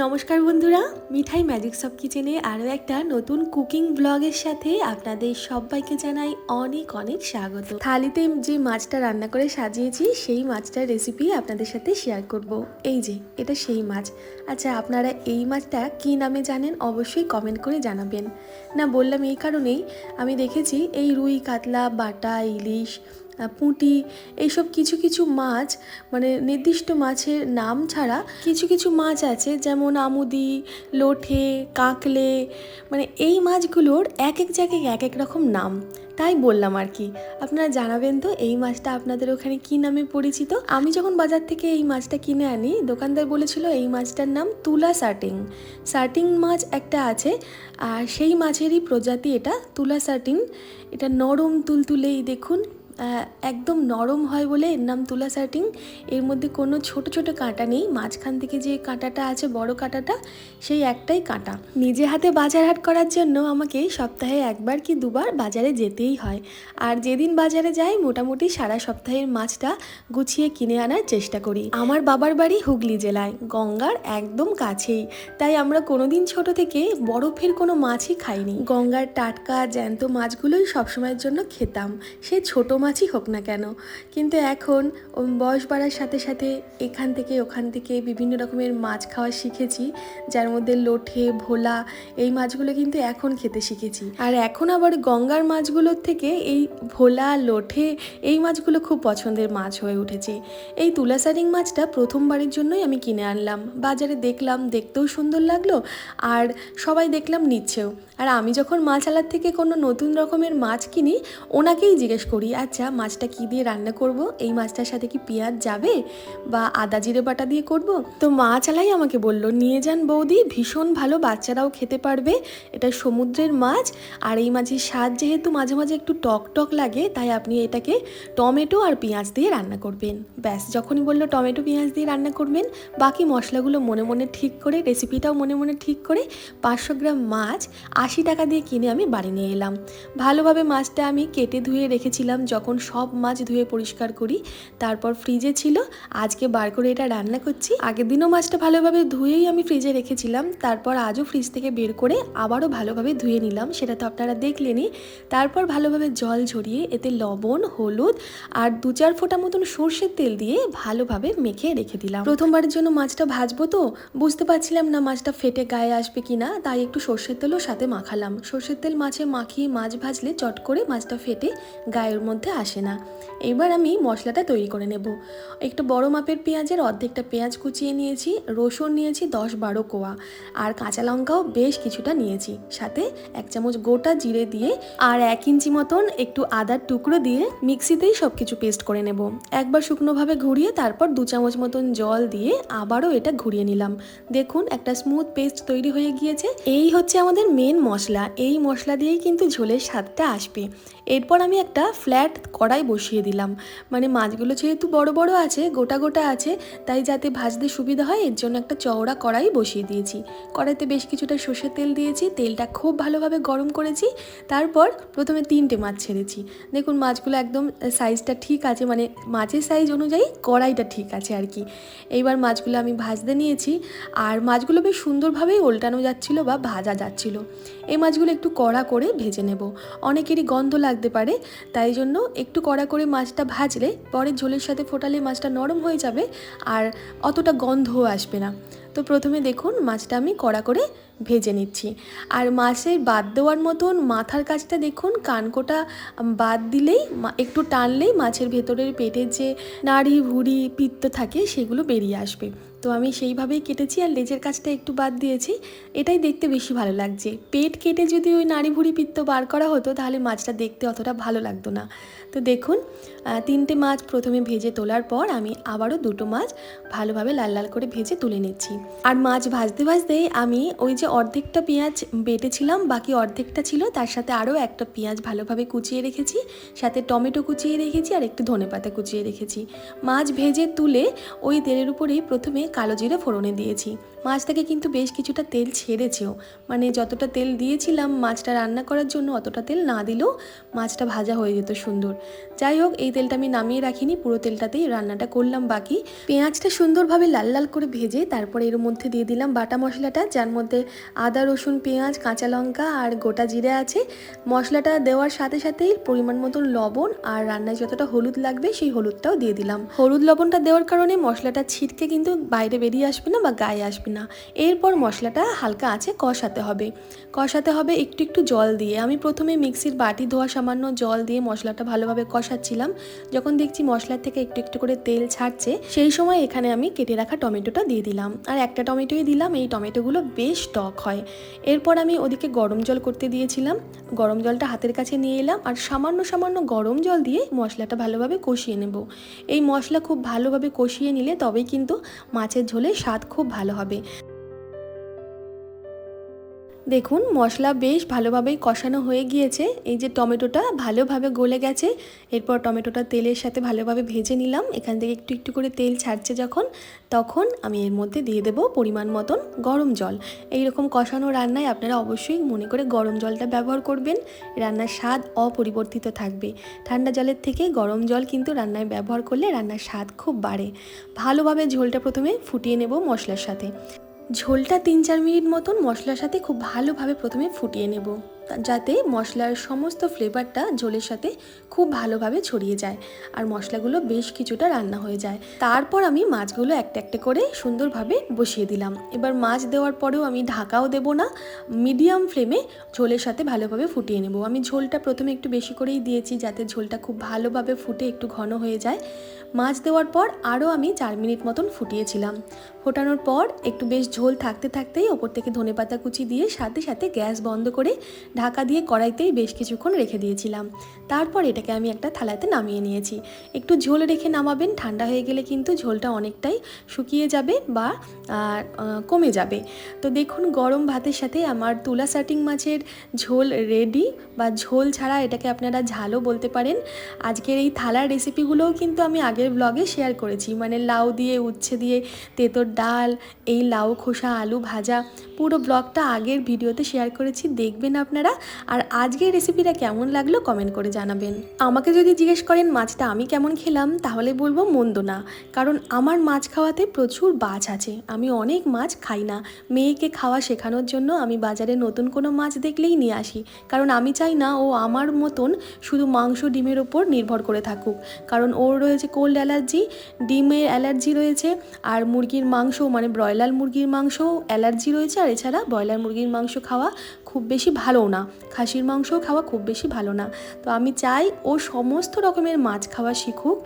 নমস্কার বন্ধুরা, মিঠাই ম্যাজিক সব কিচেনে আরও একটা নতুন কুকিং ব্লগের সাথে আপনাদের সবাইকে জানাই অনেক অনেক স্বাগত। থালিতে যে মাছটা রান্না করে সাজিয়েছি সেই মাছটার রেসিপি আপনাদের সাথে শেয়ার করব। এই যে এটা সেই মাছ। আচ্ছা, আপনারা এই মাছটা কী নামে জানেন অবশ্যই কমেন্ট করে জানাবেন। না বললাম এই কারণেই, আমি দেখেছি এই রুই, কাতলা, বাটা, ইলিশ, পুঁটি, এইসব কিছু কিছু মাছ, মানে নির্দিষ্ট মাছের নাম ছাড়া কিছু কিছু মাছ আছে যেমন আমুদি, লোঠে, কাঁকলে, মানে এই মাছগুলোর এক এক জায়গায় এক এক রকম নাম। তাই বললাম আর কি, আপনারা জানাবেন তো এই মাছটা আপনাদের ওখানে কী নামে পরিচিত। আমি যখন বাজার থেকে এই মাছটা কিনে আনি, দোকানদার বলেছিল এই মাছটার নাম তুলা সার্টিং। সার্টিং মাছ একটা আছে, আর সেই মাছেরই প্রজাতি এটা তুলা সার্টিং। এটা নরম তুলতুলেই, দেখুন একদম নরম হয় বলে এর নাম তুলা সার্টিং। এর মধ্যে কোনো ছোট ছোট কাঁটা নেই, মাঝখান থেকে যে কাঁটাটা আছে বড় কাঁটাটা, সেই একটাই কাঁটা। নিজে হাতে বাজার হাট করার জন্য আমাকে সপ্তাহে একবার কি দুবার বাজারে যেতেই হয়, আর যেদিন বাজারে যাই মোটামুটি সারা সপ্তাহের মাছটা গুছিয়ে কিনে আনার চেষ্টা করি। আমার বাবার বাড়ি হুগলি জেলায়, গঙ্গার একদম কাছেই, তাই আমরা কোনোদিন ছোট থেকে বরফের কোনো মাছই খাইনি। গঙ্গার টাটকা জ্যান্ত মাছগুলোই সবসময়ের জন্য খেতাম, সে ছোট মাছই হোক না কেন। কিন্তু এখন বয়স বাড়ার সাথে সাথে এখান থেকে ওখান থেকে বিভিন্ন রকমের মাছ খাওয়া শিখেছি, যার মধ্যে লোঠে, ভোলা, এই মাছগুলো কিন্তু এখন খেতে শিখেছি। আর এখন আবার গঙ্গার মাছগুলোর থেকে এই ভোলা, লোঠে, এই মাছগুলো খুব পছন্দের মাছ হয়ে উঠেছে। এই তুলা সার্টিং মাছটা প্রথমবারের জন্যই আমি কিনে আনলাম, বাজারে দেখলাম, দেখতেও সুন্দর লাগলো, আর সবাই দেখলাম নিচ্ছেও। আর আমি যখন মাছালার থেকে কোনো নতুন রকমের মাছ কিনি, ওনাকেই জিজ্ঞেস করি, আচ্ছা মাছটা কী দিয়ে রান্না করব, এই মাছটার সাথে কি পেঁয়াজ যাবে বা আদা জিরে বাটা দিয়ে করব? তো মাছালাই আমাকে বলল, নিয়ে যান বৌদি, ভীষণ ভালো, বাচ্চারাও খেতে পারবে, এটা সমুদ্রের মাছ, আর এই মাছের স্বাদ যেহেতু মাঝে মাঝে একটু টক টক লাগে, তাই আপনি এটাকে টমেটো আর পেঁয়াজ দিয়ে রান্না করবেন। ব্যাস, যখনই বললো টমেটো পেঁয়াজ দিয়ে রান্না করবেন, বাকি মশলাগুলো মনে মনে ঠিক করে, রেসিপিটাও মনে মনে ঠিক করে 500 গ্রাম মাছ 80 টাকা দিয়ে কিনে আমি বাড়ি নিয়ে এলাম। ভালোভাবে মাছটা আমি কেটে ধুয়ে রেখেছিলাম, যখন সব মাছ ধুয়ে পরিষ্কার করি, তারপর ফ্রিজে ছিল, আজকে বার করে এটা রান্না করছি। আগের দিনও মাছটা ভালোভাবে ধুয়েই আমি ফ্রিজে রেখেছিলাম, তারপর আজও ফ্রিজ থেকে বের করে আবারও ভালোভাবে ধুয়ে নিলাম, সেটা তো আপনারা দেখলেনই। তারপর ভালোভাবে জল ঝরিয়ে এতে লবণ, হলুদ আর 2-4 ফোঁটা মতন সর্ষের তেল দিয়ে ভালোভাবে মেখে রেখে দিলাম। প্রথমবারের জন্য মাছটা ভাজবো তো বুঝতে পারছিলাম না মাছটা ফেটে গায়ে আসবে কিনা, তাই একটু সর্ষের তেলও সাথে মাখালাম। সর্ষের তেল মাছে মাখিয়ে মাছ ভাজলে চট করে মাছটা ফেটে গায়ের মধ্যে আসে না। এবার আমি মশলাটা তৈরি করে নেব। একটু বড় মাপের পেঁয়াজের অর্ধেকটা পেঁয়াজ কুচিয়ে নিয়েছি, রসুন নিয়েছি 10-12 কোয়া, আর কাঁচা লঙ্কাও বেশ কিছুটা নিয়েছি, সাথে 1 চামচ গোটা জিরে দিয়ে আর 1 ইঞ্চি মতন একটু আদার টুকরো দিয়ে মিক্সিতেই সব কিছু পেস্ট করে নেব। একবার শুকনোভাবে ঘুরিয়ে তারপর 2 চামচ মতন জল দিয়ে আবারও এটা ঘুরিয়ে নিলাম। দেখুন একটা স্মুথ পেস্ট তৈরি হয়ে গিয়েছে। এই হচ্ছে আমাদের মেন মশলা, এই মশলা দিয়েই কিন্তু ঝোলের স্বাদটা আসবে। এরপর আমি একটা ফ্ল্যাট কড়াই বসিয়ে দিলাম, মানে মাছগুলো যেহেতু বড় বড় আছে, গোটা গোটা আছে, তাই যাতে ভাজতে সুবিধা হয় এর জন্য একটা চওড়া কড়াই বসিয়ে দিয়েছি। কড়াইতে বেশ কিছুটা সর্ষের তেল দিয়েছি, তেলটা খুব ভালোভাবে গরম করেছি। তারপর প্রথমে 3টে মাছ ছেড়েছি। দেখুন মাছগুলো একদম সাইজটা ঠিক আছে, মানে মাছের সাইজ অনুযায়ী কড়াইটা ঠিক আছে আর কি। এইবার মাছগুলো আমি ভাজতে নিয়েছি, আর মাছগুলো বেশ সুন্দরভাবেই ওল্টানো যাচ্ছিলো বা ভাজা যাচ্ছিলো। এই মাছগুলো একটু কড়া করে ভেজে নেব, অনেকেরই গন্ধ লাগতে পারে, তাই জন্য একটু কড়া করে মাছটা ভাজলে পরে ঝোলের সাথে ফোটালে মাছটা নরম হয়ে যাবে আর অতটা গন্ধও আসবে না। তো প্রথমে দেখুন মাছটা আমি কড়া করে ভেজে নিচ্ছি। আর মাছের বাদ দেওয়ার মতন মাথার কাছটা দেখুন, কানকোটা বাদ দিলেই, একটু টানলেই মাছের ভেতরের পেটের যে নাড়ি ভুঁড়ি পিত্ত থাকে সেগুলো বেরিয়ে আসবে। তো আমি সেইভাবেই কেটেছি, আর লেজের কাছটা একটু বাদ দিয়েছি, এটাই দেখতে বেশি ভালো লাগছে। পেট কেটে যদি ওই নাড়ি ভুঁড়ি পিত্ত বার করা হতো তাহলে মাছটা দেখতে অতটা ভালো লাগতো না। তো দেখুন 3টে মাছ প্রথমে ভেজে তোলার পর আমি আবারও 2টো মাছ ভালোভাবে লাল লাল করে ভেজে তুলে নিচ্ছি। আর মাছ ভাজতে ভাজতে আমি ওই যে অর্ধেকটা পেঁয়াজ বেটেছিলাম, বাকি অর্ধেকটা ছিল, তার সাথে আরও একটা পেঁয়াজ ভালোভাবে কুচিয়ে রেখেছি, সাথে টমেটো কুচিয়ে রেখেছি, আর একটু ধনেপাতা কুচিয়ে রেখেছি। মাছ ভেজে তুলে ওই তেলের উপরেই প্রথমে কালো জিরে ফোড়নে দিয়েছি। মাছ থেকে কিন্তু বেশ কিছুটা তেল ছেড়েছেও, মানে যতটা তেল দিয়েছিলাম মাছটা রান্না করার জন্য অতটা তেল না দিলেও মাছটা ভাজা হয়ে যেত সুন্দর। যাই হোক, এই তেলটা আমি নামিয়ে রাখিনি, পুরো তেলটাতেই রান্নাটা করলাম বাকি। পেঁয়াজটা সুন্দরভাবে লাল লাল করে ভেজে তারপরে এর মধ্যে দিয়ে দিলাম বাটা মশলাটা, যার মধ্যে আদা রসুন পেঁয়াজ কাঁচা লঙ্কা আর গোটা জিরে আছে। মশলাটা দেওয়ার সাথে সাথেই পরিমাণ মতন লবণ আর রান্নায় যতটা হলুদ লাগবে সেই হলুদটাও দিয়ে দিলাম। হলুদ লবণটা দেওয়ার কারণে মশলাটা ছিটকে কিন্তু বাইরে বেরিয়ে আসবে না বা গায়ে আসবে না। এরপর মশলাটা হালকা আঁচে কষাতে হবে একটু একটু জল দিয়ে। আমি প্রথমে মিক্সির বাটি ধোয়া সামান্য জল দিয়ে মশলাটা ভালোভাবে কষাচ্ছিলাম। যখন দেখছি মশলার থেকে একটু একটু করে তেল ছাড়ছে, সেই সময় এখানে আমি কেটে রাখা টমেটোটা দিয়ে দিলাম, আর একটা টমেটোই দিলাম। এই টমেটোগুলো বেশ টক হয়। এরপর আমি ওদিকে গরম জল করতে দিয়েছিলাম, গরম জলটা হাতের কাছে নিয়ে এলাম আর সামান্য সামান্য গরম জল দিয়ে মশলাটা ভালোভাবে কষিয়ে নেব। এই মশলা খুব ভালোভাবে কষিয়ে নিলে তবেই কিন্তু মাছের ঝোলের স্বাদ খুব ভালো হবে। দেখুন মশলা বেশ ভালোভাবেই কষানো হয়ে গিয়েছে, এই যে টমেটোটা ভালোভাবে গলে গেছে। এরপর টমেটোটা তেলের সাথে ভালোভাবে ভেজে নিলাম। এখান থেকে একটু একটু করে তেল ছাড়ছে যখন, তখন আমি এর মধ্যে দিয়ে দেব পরিমাণ মতন গরম জল। এইরকম কষানো রান্নায় আপনারা অবশ্যই মনে করে গরম জলটা ব্যবহার করবেন, রান্নার স্বাদ অপরিবর্তিত থাকবে। ঠান্ডা জলের থেকে গরম জল কিন্তু রান্নায় ব্যবহার করলে রান্নার স্বাদ খুব বাড়ে। ভালোভাবে ঝোলটা প্রথমে ফুটিয়ে নেব মশলার সাথে। ঝোলটা 3-4 মিনিট মতন মশলার সাথে খুব ভালোভাবে প্রথমে ফুটিয়ে নেব, যাতে মশলার সমস্ত ফ্লেভারটা ঝোলের সাথে খুব ভালোভাবে ছড়িয়ে যায় আর মশলাগুলো বেশ কিছুটা রান্না হয়ে যায়। তারপর আমি মাছগুলো একটা একটা করে সুন্দরভাবে বসিয়ে দিলাম। এবার মাছ দেওয়ার পরেও আমি ঢাকাও দেব না, মিডিয়াম ফ্লেমে ঝোলের সাথে ভালোভাবে ফুটিয়ে নেব। আমি ঝোলটা প্রথমে একটু বেশি করেই দিয়েছি, যাতে ঝোলটা খুব ভালোভাবে ফুটে একটু ঘন হয়ে যায়। মাছ দেওয়ার পর আরও আমি 4 মিনিট মতন ফুটিয়েছিলাম। ফোটানোর পর একটু বেশ ঝোল থাকতে থাকতেই ওপর থেকে ধনেপাতা কুচি দিয়ে সাথে সাথে গ্যাস বন্ধ করে ঢাকা দিয়ে কড়াইতেই বেশ কিছুক্ষণ রেখে দিয়েছিলাম। তারপর এটাকে আমি একটা থালাতে নামিয়ে নিয়েছি। একটু ঝোল রেখে নামাবেন, ঠান্ডা হয়ে গেলে কিন্তু ঝোলটা অনেকটাই শুকিয়ে যাবে বা কমে যাবে। তো দেখুন গরম ভাতের সাথে আমার তুলা শার্টিং মাছের ঝোল রেডি, বা ঝোল ছাড়া এটাকে আপনারা ঝালও বলতে পারেন। আজকের এই থালার রেসিপিগুলোও কিন্তু আমি আগের ব্লগে শেয়ার করেছি, মানে লাউ দিয়ে উচ্ছে দিয়ে তেঁতোর ডাল, এই লাউ খোসা আলু ভাজা, পুরো ব্লগটা আগের ভিডিওতে শেয়ার করেছি, দেখবেন আপনারা। আর আজকের রেসিপিটা কেমন লাগলো কমেন্ট করে জানাবেন। আমাকে যদি জিজ্ঞেস করেন মাছটা আমি কেমন খেলাম, তাহলে বলবো মন্দ না, কারণ আমার মাছ খাওয়াতে প্রচুর বাছ আছে। আমি অনেক মাছ খাই না, মেয়েকে খাওয়া শেখানোর জন্য আমি বাজারে নতুন কোনো মাছ দেখলেই নিয়ে আসি, কারণ আমি চাই না ও আমার মতন শুধু মাংস ডিমের ওপর নির্ভর করে থাকুক। কারণ ওর রয়েছে কোল্ড অ্যালার্জি, ডিমের অ্যালার্জি রয়েছে, আর মুরগির মাংস মানে ব্রয়লার মুরগির মাংস অ্যালার্জি রয়েছে। আর এছাড়া ব্রয়লার মুরগির মাংস খাওয়া খুব বেশি ভালো না, খাসির মাংসও খাওয়া খুব বেশি ভালো না। তো আমি চাই ও সমস্ত রকমের মাছ খাওয়া শিখুক,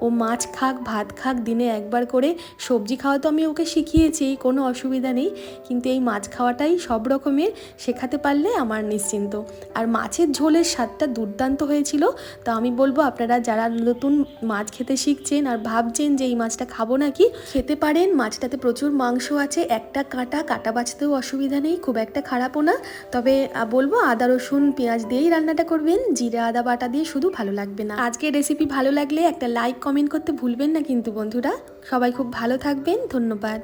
ও মাছ খাক ভাত খাক, দিনে একবার করে। সবজি খাওয়া তো আমি ওকে শিখিয়েছি, কোনো অসুবিধা নেই, কিন্তু এই মাছ খাওয়াটাই সব রকমের শেখাতে পারলে আমার নিশ্চিন্ত। আর মাছের ঝোলের স্বাদটা দুর্দান্ত হয়েছিল। তো আমি বলবো আপনারা যারা নতুন মাছ খেতে শিখছেন আর ভাবছেন যে এই মাছটা খাবো নাকি, খেতে পারেন। মাছটাতে প্রচুর মাংস আছে, একটা কাটা বাছতেও অসুবিধা নেই, খুব একটা খারাপও না। তবে বলবো আদা রসুন পেঁয়াজ দিয়েই রান্নাটা করবেন, জিরা আদা বাটা দিয়ে শুধু ভালো লাগবে না। আজকের রেসিপি ভালো লাগলে একটা লাইক কমেন্ট করতে ভুলবেন না কিন্তু বন্ধুরা। সবাই খুব ভালো থাকবেন, ধন্যবাদ।